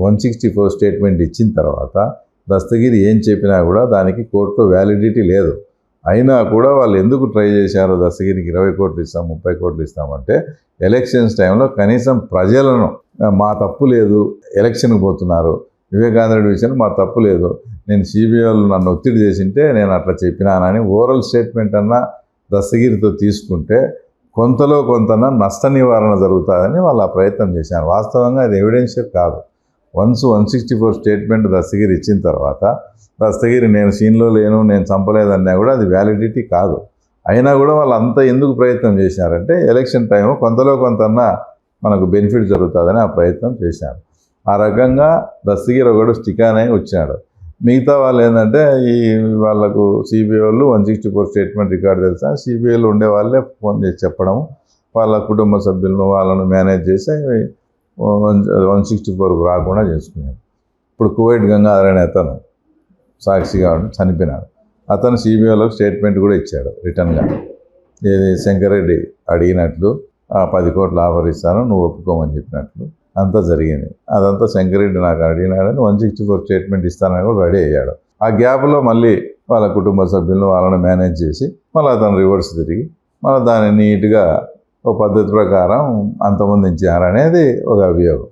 164 statement ఇచ్చిన తర్వాత దస్తగిరి ఏం చెప్పినా కూడా దానికి కోర్టులో వ్యాలిడిటీ లేదు. అయినా కూడా వాళ్ళు ఎందుకు ట్రై చేశారో దస్తగిరికి 20 కోట్లు ఇస్తాం 30 కోట్లు ఇస్తామంటే ఎలక్షన్స్ టైంలో కనీసం ప్రజలను మా తప్పు లేదు, ఎలక్షన్కి పోతున్నారు, వివేకానంద రెడ్డి విషయంలో మా తప్పు లేదు, నేను సిబిఐ వాళ్ళు నన్ను ఒత్తిడి చేసింటే నేను అట్లా చెప్పినానని ఓరల్ స్టేట్మెంట్ అన్నా దస్తగిరితో తీసుకుంటే కొంతలో కొంతన నష్ట నివారణ జరుగుతుందని వాళ్ళు ఆ ప్రయత్నం చేశారు. వాస్తవంగా అది ఎవిడెన్షియల్ కాదు. 164 స్టేట్మెంట్ దస్తగిరి ఇచ్చిన తర్వాత దస్తగిరి నేను సీన్లో లేను, నేను చంపలేదన్నా కూడా అది వ్యాలిడిటీ కాదు. అయినా కూడా వాళ్ళు అంతా ఎందుకు ప్రయత్నం చేశారంటే ఎలక్షన్ టైం కొంతలో కొంతన్నా మనకు బెనిఫిట్ జరుగుతుందని ఆ ప్రయత్నం చేశారు. ఆ రకంగా దస్తగిరి ఒకడు స్టికాన్ అయి వచ్చినాడు. మిగతా వాళ్ళు ఏంటంటే వాళ్ళకు సిబిఐ వాళ్ళు 164 స్టేట్మెంట్ రికార్డు తెలుసా, సిబిఐలో ఉండే వాళ్ళే ఫోన్ చేసి చెప్పడము, వాళ్ళ కుటుంబ సభ్యులను వాళ్ళను మేనేజ్ చేసి 164కు రాకుండా చేసుకున్నాడు. ఇప్పుడు కువైట్ గంగాధర్ అనే అతను సాక్షిగా చనిపోయినాడు. అతను సిబిఐలోకి స్టేట్మెంట్ కూడా ఇచ్చాడు రిటర్న్గా. ఏది శంకరెడ్డి అడిగినట్లు 10 కోట్లు ఆఫర్ ఇస్తాను నువ్వు ఒప్పుకోమని చెప్పినట్లు అంతా జరిగింది. అదంతా శంకరెడ్డి నాకు అడిగినాడని 164 స్టేట్మెంట్ ఇస్తానని కూడా రెడీ అయ్యాడు. ఆ గ్యాప్లో మళ్ళీ వాళ్ళ కుటుంబ సభ్యులను వాళ్ళని మేనేజ్ చేసి మళ్ళీ అతను రివర్స్ తిరిగి మళ్ళీ దాన్ని నీట్గా ఒక పద్ధతి ప్రకారం అంతమొందించారనేది ఒక అభియోగం.